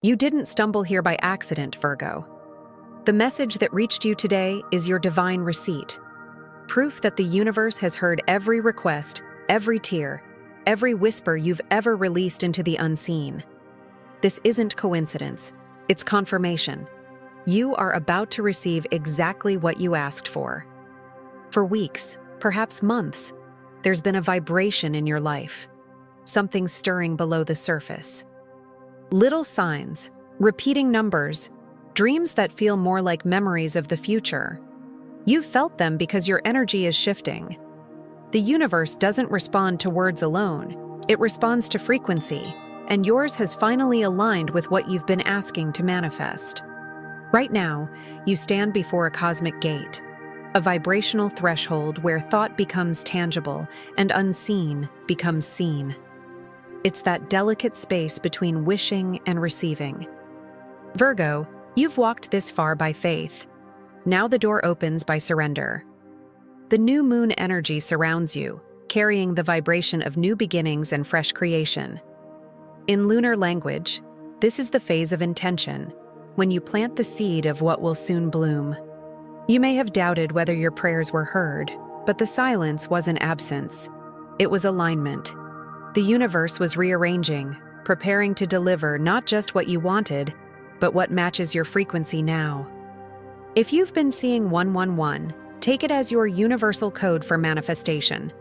You didn't stumble here by accident, Virgo. The message that reached you today is your divine receipt. Proof that the universe has heard every request, every tear, every whisper you've ever released into the unseen. This isn't coincidence, it's confirmation. You are about to receive exactly what you asked for. For weeks, perhaps months, there's been a vibration in your life, something stirring below the surface. Little signs, repeating numbers, dreams that feel more like memories of the future. You've felt them because your energy is shifting. The universe doesn't respond to words alone, it responds to frequency, and yours has finally aligned with what you've been asking to manifest. Right now, you stand before a cosmic gate, a vibrational threshold where thought becomes tangible and unseen becomes seen. It's that delicate space between wishing and receiving. Virgo, you've walked this far by faith. Now the door opens by surrender. The new moon energy surrounds you, carrying the vibration of new beginnings and fresh creation. In lunar language, this is the phase of intention, when you plant the seed of what will soon bloom. You may have doubted whether your prayers were heard, but the silence wasn't absence. It was alignment. The universe was rearranging, preparing to deliver not just what you wanted, but what matches your frequency now. If you've been seeing 111, take it as your universal code for manifestation.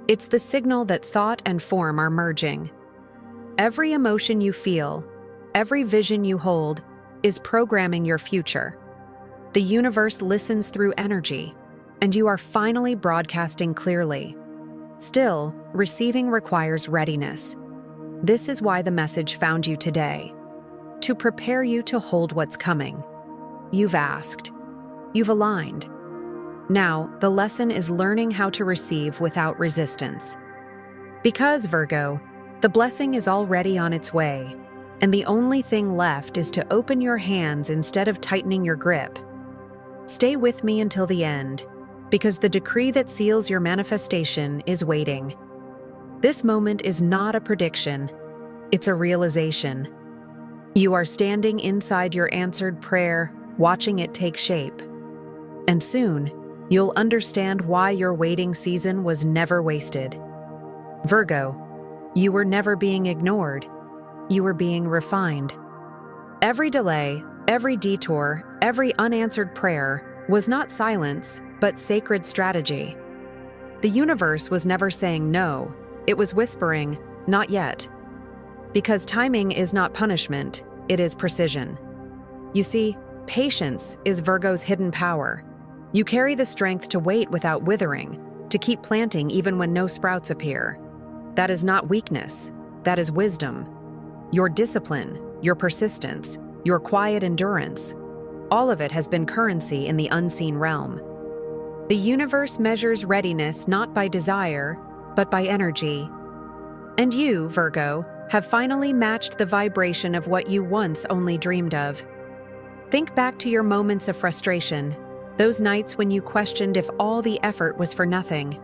It's the signal that thought and form are merging. Every emotion you feel, every vision you hold, is programming your future. The universe listens through energy, and you are finally broadcasting clearly. Still, receiving requires readiness. This is why the message found you today, to prepare you to hold what's coming. You've asked. You've aligned. Now, the lesson is learning how to receive without resistance. Because, Virgo, the blessing is already on its way, and the only thing left is to open your hands instead of tightening your grip. Stay with me until the end, because the decree that seals your manifestation is waiting. This moment is not a prediction, it's a realization. You are standing inside your answered prayer, watching it take shape. And soon, you'll understand why your waiting season was never wasted. Virgo, you were never being ignored. You were being refined. Every delay, every detour, every unanswered prayer was not silence, but sacred strategy. The universe was never saying no, it was whispering, not yet. Because timing is not punishment, it is precision. You see, patience is Virgo's hidden power. You carry the strength to wait without withering, to keep planting even when no sprouts appear. That is not weakness, that is wisdom. Your discipline, your persistence, your quiet endurance, all of it has been currency in the unseen realm. The universe measures readiness not by desire, but by energy. And you, Virgo, have finally matched the vibration of what you once only dreamed of. Think back to your moments of frustration, those nights when you questioned if all the effort was for nothing.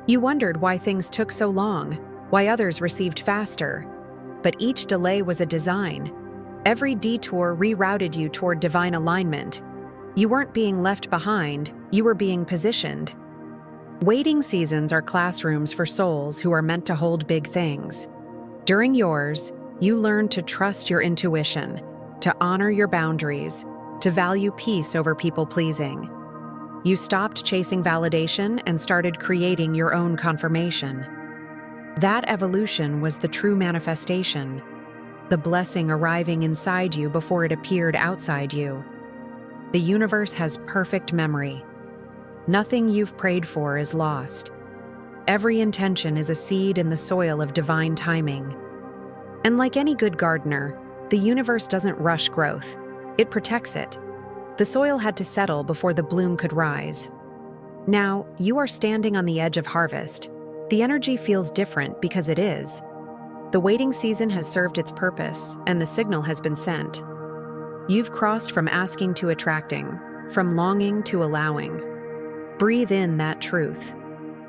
You wondered why things took so long, why others received faster. But each delay was a design. Every detour rerouted you toward divine alignment. You weren't being left behind, you were being positioned. Waiting seasons are classrooms for souls who are meant to hold big things. During yours, you learned to trust your intuition, to honor your boundaries, to value peace over people-pleasing. You stopped chasing validation and started creating your own confirmation. That evolution was the true manifestation, the blessing arriving inside you before it appeared outside you. The universe has perfect memory. Nothing you've prayed for is lost. Every intention is a seed in the soil of divine timing. And like any good gardener, the universe doesn't rush growth. It protects it. The soil had to settle before the bloom could rise. Now, you are standing on the edge of harvest. The energy feels different because it is. The waiting season has served its purpose, and the signal has been sent. You've crossed from asking to attracting, from longing to allowing. Breathe in that truth.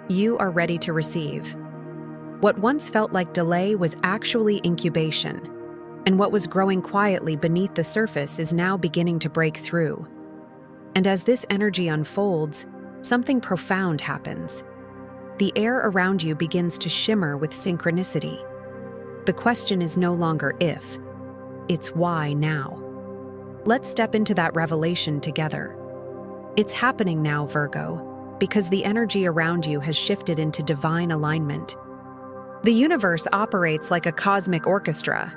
You are ready to receive. What once felt like delay was actually incubation, and what was growing quietly beneath the surface is now beginning to break through. And as this energy unfolds, something profound happens. The air around you begins to shimmer with synchronicity. The question is no longer if, it's why now. Let's step into that revelation together. It's happening now, Virgo, because the energy around you has shifted into divine alignment. The universe operates like a cosmic orchestra.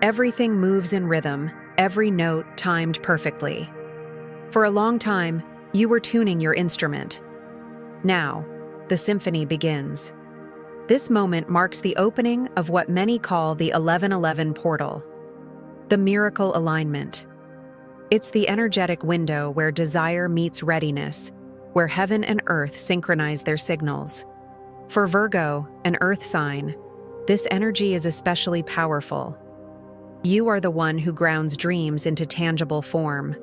Everything moves in rhythm, every note timed perfectly. For a long time, you were tuning your instrument. Now, the symphony begins. This moment marks the opening of what many call the 1111 portal, the miracle alignment. It's the energetic window where desire meets readiness, where heaven and earth synchronize their signals. For Virgo, an earth sign, this energy is especially powerful. You are the one who grounds dreams into tangible form.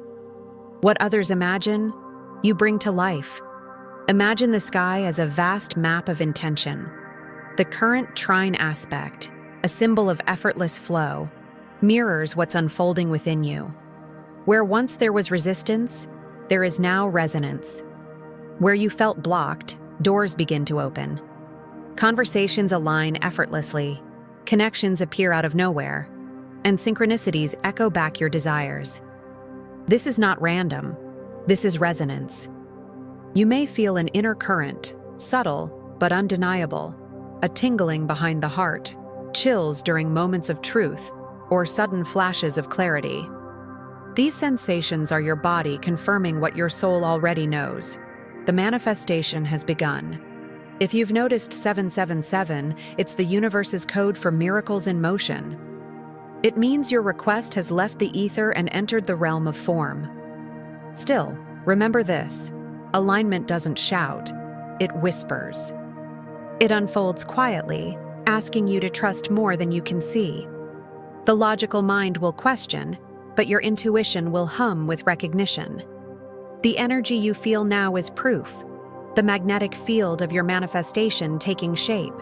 What others imagine, you bring to life. Imagine the sky as a vast map of intention. The current trine aspect, a symbol of effortless flow, mirrors what's unfolding within you. Where once there was resistance, there is now resonance. Where you felt blocked, doors begin to open. Conversations align effortlessly, connections appear out of nowhere, and synchronicities echo back your desires. This is not random, this is resonance. You may feel an inner current, subtle but undeniable, a tingling behind the heart, chills during moments of truth, or sudden flashes of clarity. These sensations are your body confirming what your soul already knows. The manifestation has begun. If you've noticed 777, it's the universe's code for miracles in motion. It means your request has left the ether and entered the realm of form. Still, remember this: alignment doesn't shout, it whispers. It unfolds quietly, asking you to trust more than you can see. The logical mind will question, but your intuition will hum with recognition. The energy you feel now is proof, the magnetic field of your manifestation taking shape.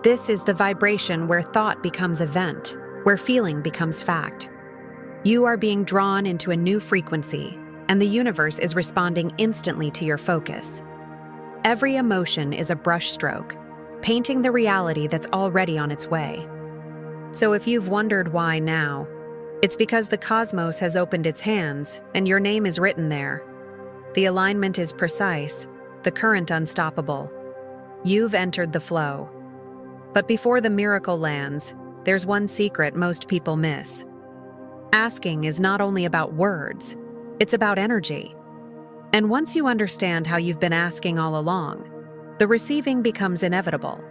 This is the vibration where thought becomes event, where feeling becomes fact. You are being drawn into a new frequency, and the universe is responding instantly to your focus. Every emotion is a brushstroke, painting the reality that's already on its way. So if you've wondered why now, it's because the cosmos has opened its hands, and your name is written there. The alignment is precise, the current unstoppable. You've entered the flow. But before the miracle lands, there's one secret most people miss. Asking is not only about words, it's about energy. And once you understand how you've been asking all along, the receiving becomes inevitable.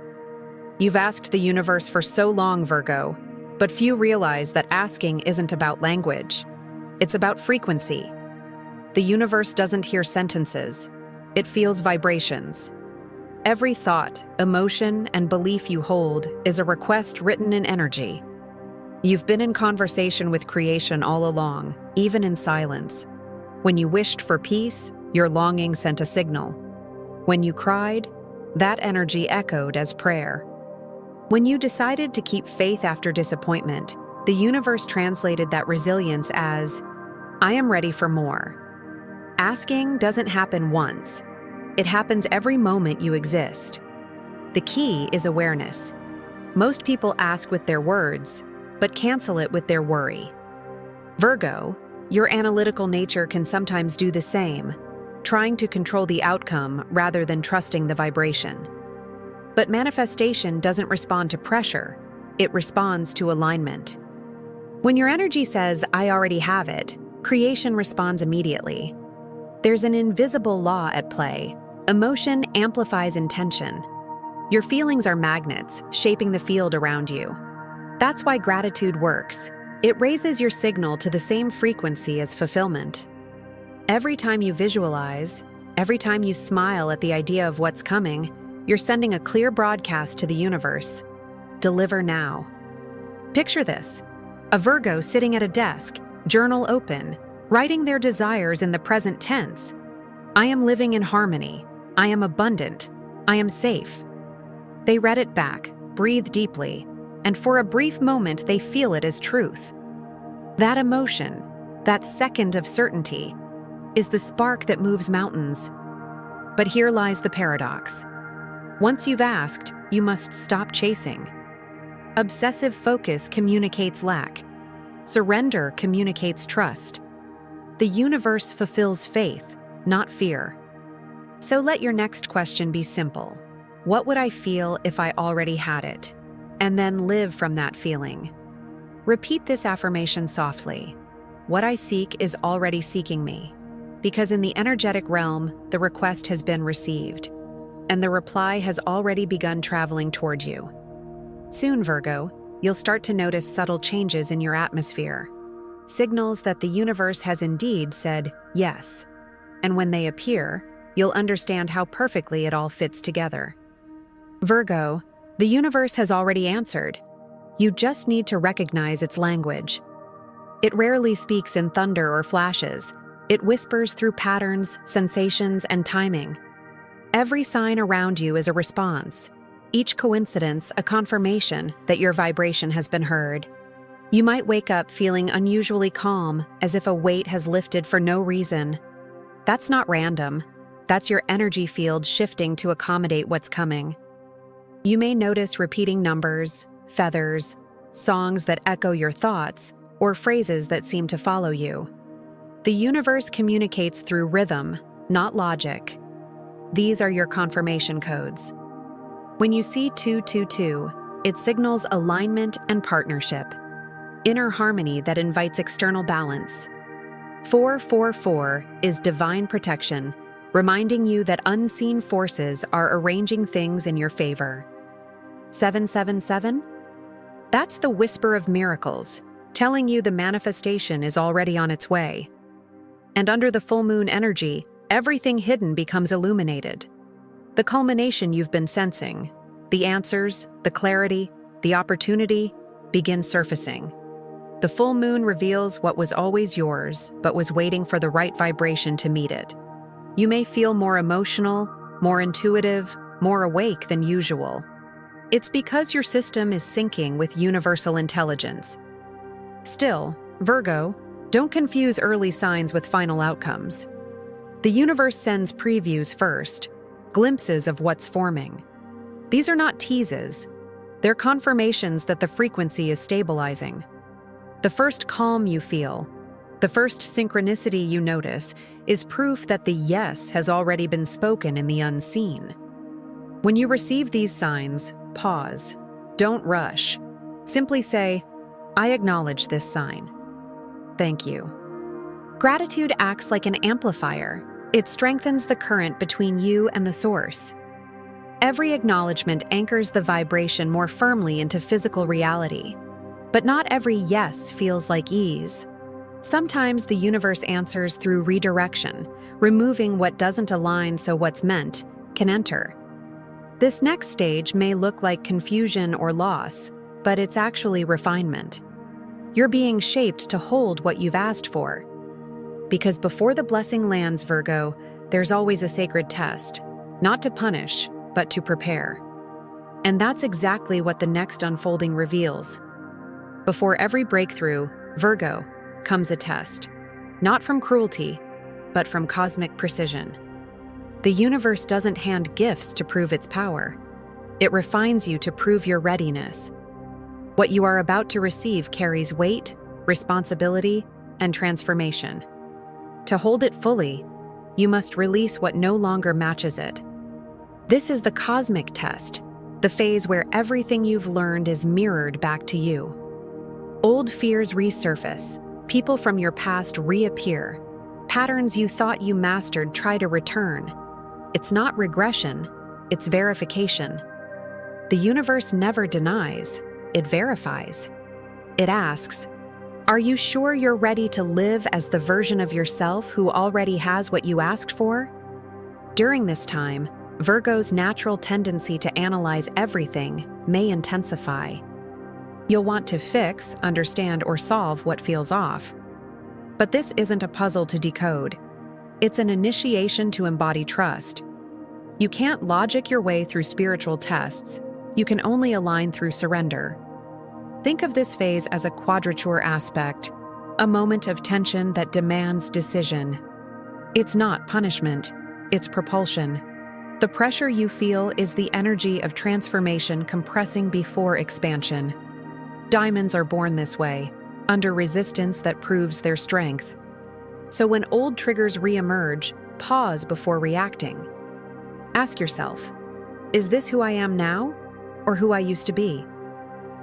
You've asked the universe for so long, Virgo, but few realize that asking isn't about language. It's about frequency. The universe doesn't hear sentences. It feels vibrations. Every thought, emotion, and belief you hold is a request written in energy. You've been in conversation with creation all along, even in silence. When you wished for peace, your longing sent a signal. When you cried, that energy echoed as prayer. When you decided to keep faith after disappointment, the universe translated that resilience as, "I am ready for more." Asking doesn't happen once. It happens every moment you exist. The key is awareness. Most people ask with their words, but cancel it with their worry. Virgo, your analytical nature can sometimes do the same, trying to control the outcome rather than trusting the vibration. But manifestation doesn't respond to pressure, it responds to alignment. When your energy says, "I already have it," creation responds immediately. There's an invisible law at play. Emotion amplifies intention. Your feelings are magnets, shaping the field around you. That's why gratitude works. It raises your signal to the same frequency as fulfillment. Every time you visualize, every time you smile at the idea of what's coming, you're sending a clear broadcast to the universe. Deliver now. Picture this: a Virgo sitting at a desk, journal open, writing their desires in the present tense. I am living in harmony. I am abundant. I am safe. They read it back, breathe deeply, and for a brief moment they feel it as truth. That emotion, that second of certainty, is the spark that moves mountains. But here lies the paradox. Once you've asked, you must stop chasing. Obsessive focus communicates lack. Surrender communicates trust. The universe fulfills faith, not fear. So let your next question be simple. What would I feel if I already had it? And then live from that feeling. Repeat this affirmation softly. What I seek is already seeking me. Because in the energetic realm, the request has been received, and the reply has already begun traveling toward you. Soon, Virgo, you'll start to notice subtle changes in your atmosphere, signals that the universe has indeed said yes. And when they appear, you'll understand how perfectly it all fits together. Virgo, the universe has already answered. You just need to recognize its language. It rarely speaks in thunder or flashes. It whispers through patterns, sensations, and timing. Every sign around you is a response, each coincidence a confirmation that your vibration has been heard. You might wake up feeling unusually calm, as if a weight has lifted for no reason. That's not random. That's your energy field shifting to accommodate what's coming. You may notice repeating numbers, feathers, songs that echo your thoughts, or phrases that seem to follow you. The universe communicates through rhythm, not logic. These are your confirmation codes. When you see 222, it signals alignment and partnership, inner harmony that invites external balance. 444 is divine protection, reminding you that unseen forces are arranging things in your favor. 777? That's the whisper of miracles, telling you the manifestation is already on its way. And under the full moon energy, everything hidden becomes illuminated. The culmination you've been sensing, the answers, the clarity, the opportunity, begin surfacing. The full moon reveals what was always yours, but was waiting for the right vibration to meet it. You may feel more emotional, more intuitive, more awake than usual. It's because your system is syncing with universal intelligence. Still, Virgo, don't confuse early signs with final outcomes. The universe sends previews first, glimpses of what's forming. These are not teases. They're confirmations that the frequency is stabilizing. The first calm you feel, the first synchronicity you notice, is proof that the yes has already been spoken in the unseen. When you receive these signs, pause. Don't rush. Simply say, I acknowledge this sign. Thank you. Gratitude acts like an amplifier. It strengthens the current between you and the source. Every acknowledgement anchors the vibration more firmly into physical reality. But not every yes feels like ease. Sometimes the universe answers through redirection, removing what doesn't align so what's meant can enter. This next stage may look like confusion or loss, but it's actually refinement. You're being shaped to hold what you've asked for. Because before the blessing lands, Virgo, there's always a sacred test, not to punish, but to prepare. And that's exactly what the next unfolding reveals. Before every breakthrough, Virgo, comes a test, not from cruelty, but from cosmic precision. The universe doesn't hand gifts to prove its power. It refines you to prove your readiness. What you are about to receive carries weight, responsibility, and transformation. To hold it fully, you must release what no longer matches it. This is the cosmic test, the phase where everything you've learned is mirrored back to you. Old fears resurface, people from your past reappear, patterns you thought you mastered try to return. It's not regression, it's verification. The universe never denies, it verifies. It asks, are you sure you're ready to live as the version of yourself who already has what you asked for? During this time, Virgo's natural tendency to analyze everything may intensify. You'll want to fix, understand, or solve what feels off. But this isn't a puzzle to decode. It's an initiation to embody trust. You can't logic your way through spiritual tests. You can only align through surrender. Think of this phase as a quadrature aspect, a moment of tension that demands decision. It's not punishment, it's propulsion. The pressure you feel is the energy of transformation compressing before expansion. Diamonds are born this way, under resistance that proves their strength. So when old triggers re-emerge, pause before reacting. Ask yourself, is this who I am now, or who I used to be?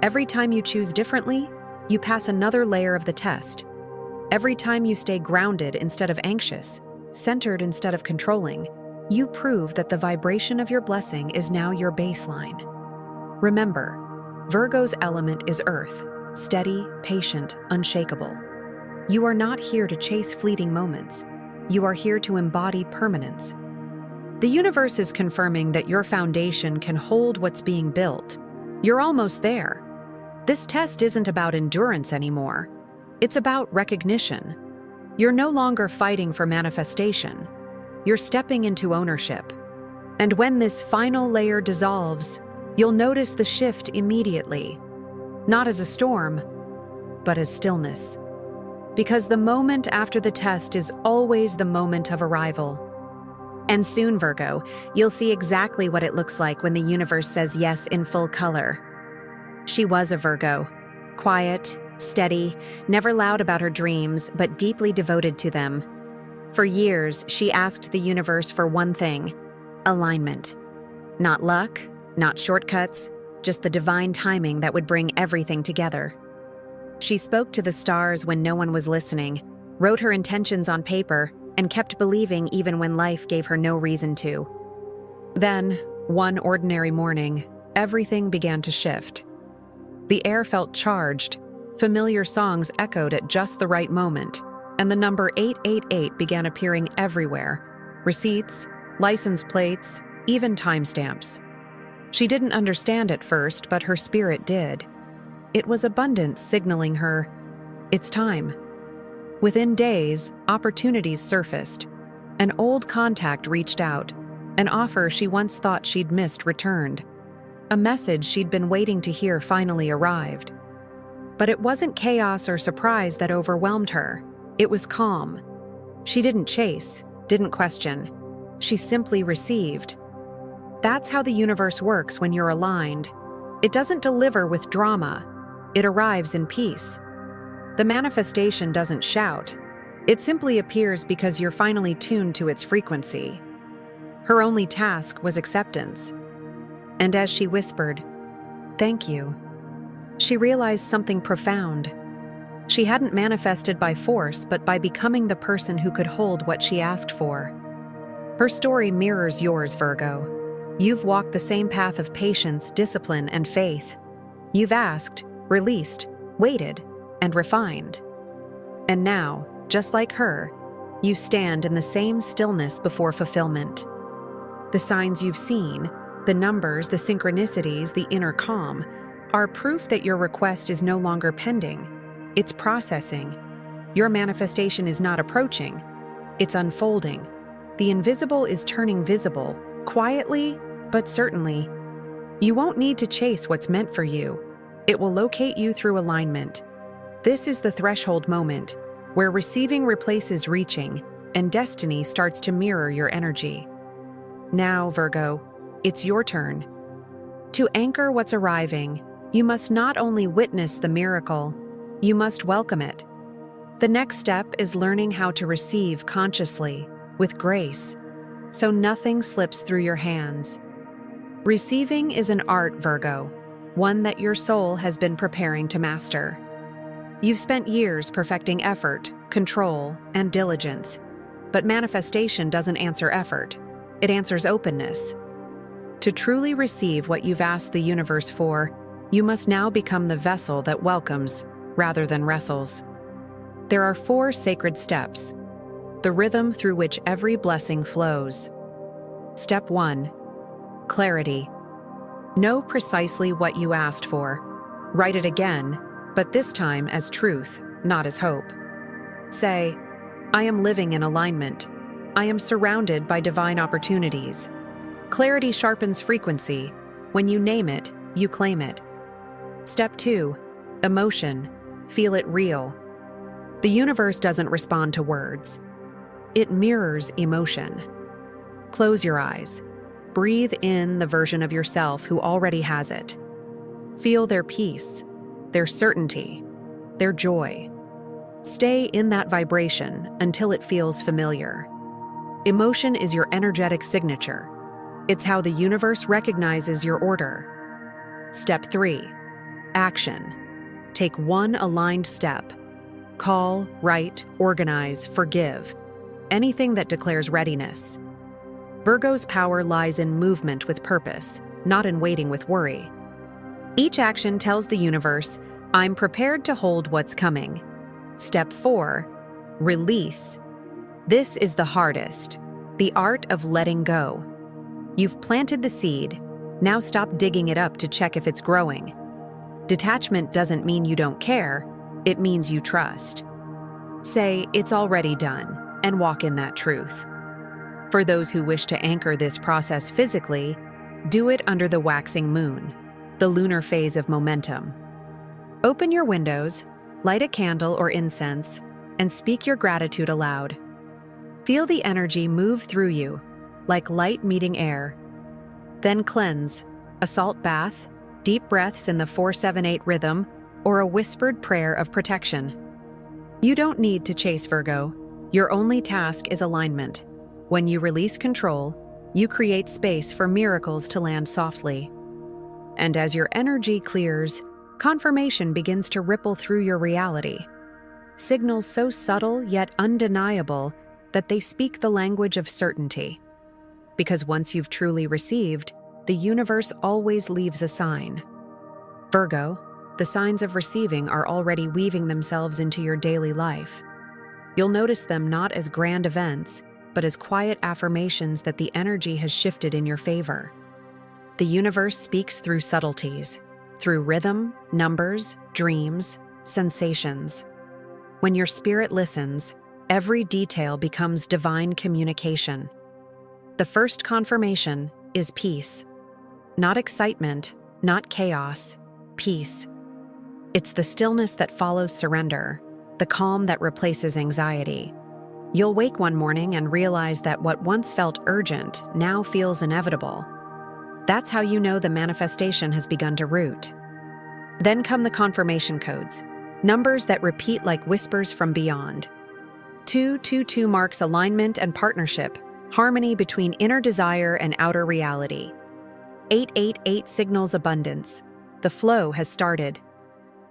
Every time you choose differently, you pass another layer of the test. Every time you stay grounded instead of anxious, centered instead of controlling, you prove that the vibration of your blessing is now your baseline. Remember, Virgo's element is earth, steady, patient, unshakable. You are not here to chase fleeting moments. You are here to embody permanence. The universe is confirming that your foundation can hold what's being built. You're almost there. This test isn't about endurance anymore. It's about recognition. You're no longer fighting for manifestation. You're stepping into ownership. And when this final layer dissolves, you'll notice the shift immediately. Not as a storm, but as stillness. Because the moment after the test is always the moment of arrival. And soon, Virgo, you'll see exactly what it looks like when the universe says yes in full color. She was a Virgo, quiet, steady, never loud about her dreams, but deeply devoted to them. For years, she asked the universe for one thing: alignment. Not luck, not shortcuts, just the divine timing that would bring everything together. She spoke to the stars when no one was listening, wrote her intentions on paper, and kept believing even when life gave her no reason to. Then, one ordinary morning, everything began to shift. The air felt charged, familiar songs echoed at just the right moment, and the number 888 began appearing everywhere: receipts, license plates, even timestamps. She didn't understand at first, but her spirit did. It was abundance signaling her, it's time. Within days, opportunities surfaced. An old contact reached out. An offer she once thought she'd missed returned. A message she'd been waiting to hear finally arrived. But it wasn't chaos or surprise that overwhelmed her. It was calm. She didn't chase, didn't question. She simply received. That's how the universe works when you're aligned. It doesn't deliver with drama. It arrives in peace. The manifestation doesn't shout. It simply appears because you're finally tuned to its frequency. Her only task was acceptance. And as she whispered, "Thank you," she realized something profound. She hadn't manifested by force, but by becoming the person who could hold what she asked for. Her story mirrors yours, Virgo. You've walked the same path of patience, discipline, and faith. You've asked, released, waited, and refined. And now, just like her, you stand in the same stillness before fulfillment. The signs you've seen, the numbers, the synchronicities, the inner calm, are proof that your request is no longer pending. It's processing. Your manifestation is not approaching. It's unfolding. The invisible is turning visible, quietly, but certainly. You won't need to chase what's meant for you. It will locate you through alignment. This is the threshold moment, where receiving replaces reaching, and destiny starts to mirror your energy. Now, Virgo, it's your turn. To anchor what's arriving, you must not only witness the miracle, you must welcome it. The next step is learning how to receive consciously, with grace, so nothing slips through your hands. Receiving is an art, Virgo, one that your soul has been preparing to master. You've spent years perfecting effort, control, and diligence, but manifestation doesn't answer effort. It answers openness. To truly receive what you've asked the universe for, you must now become the vessel that welcomes rather than wrestles. There are 4 sacred steps, the rhythm through which every blessing flows. Step 1. Clarity. Know precisely what you asked for. Write it again, but this time as truth, not as hope. Say, I am living in alignment. I am surrounded by divine opportunities. Clarity sharpens frequency. When you name it, you claim it. Step 2. Emotion, feel it real. The universe doesn't respond to words. It mirrors emotion. Close your eyes. Breathe in the version of yourself who already has it. Feel their peace, their certainty, their joy. Stay in that vibration until it feels familiar. Emotion is your energetic signature. It's how the universe recognizes your order. Step 3. Action. Take one aligned step. Call, write, organize, forgive. Anything that declares readiness. Virgo's power lies in movement with purpose, not in waiting with worry. Each action tells the universe, I'm prepared to hold what's coming. Step 4. Release. This is the hardest, the art of letting go. You've planted the seed, now stop digging it up to check if it's growing. Detachment doesn't mean you don't care, it means you trust. Say, it's already done, and walk in that truth. For those who wish to anchor this process physically, do it under the waxing moon, the lunar phase of momentum. Open your windows, light a candle or incense, and speak your gratitude aloud. Feel the energy move through you, like light meeting air. Then cleanse, a salt bath, deep breaths in the 4-7-8 rhythm, or a whispered prayer of protection. You don't need to chase Virgo. Your only task is alignment. When you release control, you create space for miracles to land softly. And as your energy clears, confirmation begins to ripple through your reality. Signals so subtle yet undeniable that they speak the language of certainty. Because once you've truly received, the universe always leaves a sign. Virgo, the signs of receiving are already weaving themselves into your daily life. You'll notice them not as grand events, but as quiet affirmations that the energy has shifted in your favor. The universe speaks through subtleties, through rhythm, numbers, dreams, sensations. When your spirit listens, every detail becomes divine communication. The first confirmation is peace. Not excitement, not chaos, peace. It's the stillness that follows surrender, the calm that replaces anxiety. You'll wake one morning and realize that what once felt urgent now feels inevitable. That's how you know the manifestation has begun to root. Then come the confirmation codes, numbers that repeat like whispers from beyond. 222 marks alignment and partnership, harmony between inner desire and outer reality. 888 signals abundance. The flow has started.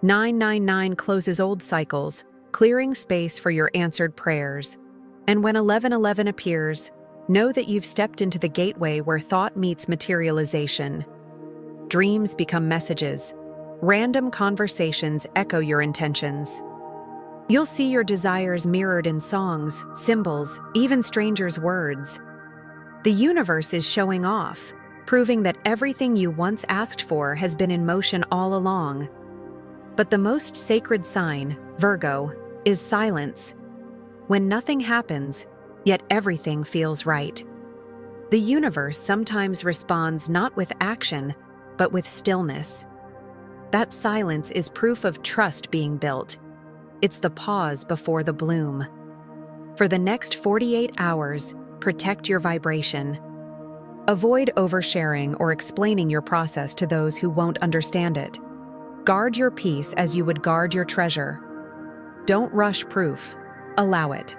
999 closes old cycles, clearing space for your answered prayers. And when 1111 appears, know that you've stepped into the gateway where thought meets materialization. Dreams become messages. Random conversations echo your intentions. You'll see your desires mirrored in songs, symbols, even strangers' words. The universe is showing off, proving that everything you once asked for has been in motion all along. But the most sacred sign, Virgo, is silence. When nothing happens, yet everything feels right. The universe sometimes responds not with action, but with stillness. That silence is proof of trust being built. It's the pause before the bloom. For the next 48 hours, protect your vibration. Avoid oversharing or explaining your process to those who won't understand it. Guard your peace as you would guard your treasure. Don't rush proof. Allow it.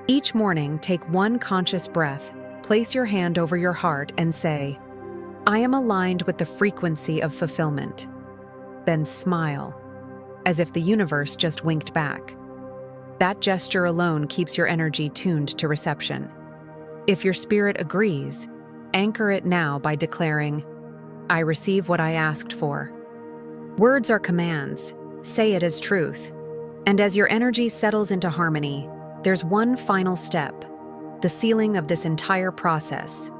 Each morning, take one conscious breath, place your hand over your heart and say, I am aligned with the frequency of fulfillment. Then smile, as if the universe just winked back. That gesture alone keeps your energy tuned to reception. If your spirit agrees, anchor it now by declaring, I receive what I asked for. Words are commands. Say it as truth. And as your energy settles into harmony, there's one final step, the sealing of this entire process.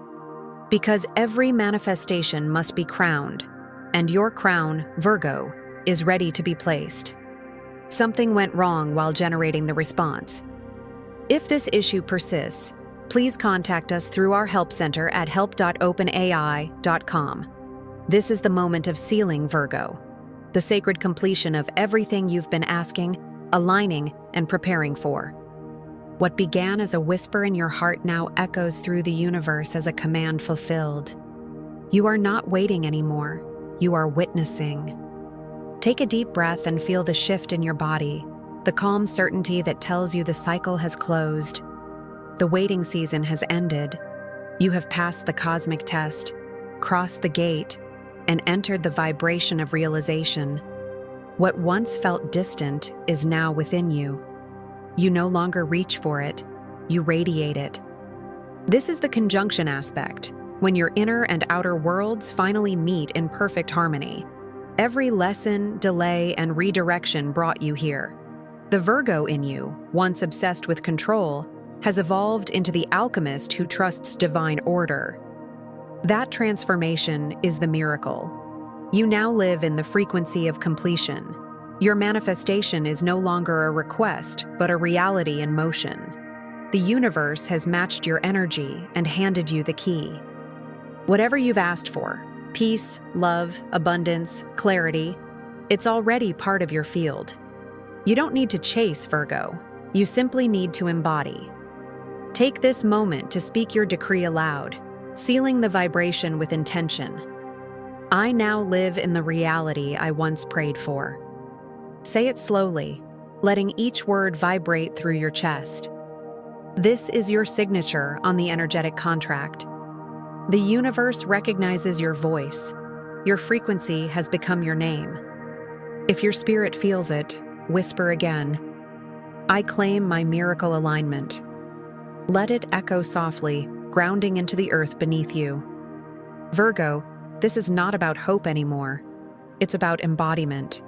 Because every manifestation must be crowned, and your crown, Virgo, is ready to be placed. Something went wrong while generating the response. If this issue persists, please contact us through our help center at help.openai.com. This is the moment of sealing, Virgo. the sacred completion of everything you've been asking, aligning, and preparing for. What began as a whisper in your heart now echoes through the universe as a command fulfilled. You are not waiting anymore. You are witnessing. Take a deep breath and feel the shift in your body, the calm certainty that tells you the cycle has closed. The waiting season has ended. You have passed the cosmic test, crossed the gate, and entered the vibration of realization. What once felt distant is now within you. You no longer reach for it, you radiate it. This is the conjunction aspect, when your inner and outer worlds finally meet in perfect harmony. Every lesson, delay, and redirection brought you here. The Virgo in you, once obsessed with control, has evolved into the alchemist who trusts divine order. That transformation is the miracle. You now live in the frequency of completion. Your manifestation is no longer a request, but a reality in motion. The universe has matched your energy and handed you the key. Whatever you've asked for, peace, love, abundance, clarity, it's already part of your field. You don't need to chase, Virgo. You simply need to embody. Take this moment to speak your decree aloud, sealing the vibration with intention. I now live in the reality I once prayed for. Say it slowly, letting each word vibrate through your chest. This is your signature on the energetic contract. The universe recognizes your voice. Your frequency has become your name. If your spirit feels it, whisper again. I claim my miracle alignment. Let it echo softly, grounding into the earth beneath you. Virgo, this is not about hope anymore. It's about embodiment.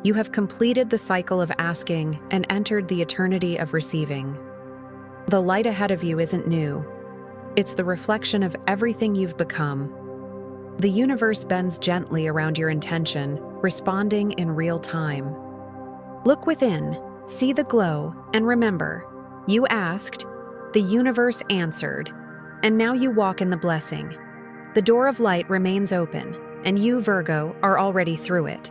You have completed the cycle of asking and entered the eternity of receiving. The light ahead of you isn't new. It's the reflection of everything you've become. The universe bends gently around your intention, responding in real time. Look within, see the glow, and remember, you asked, the universe answered, and now you walk in the blessing. The door of light remains open, and you, Virgo, are already through it.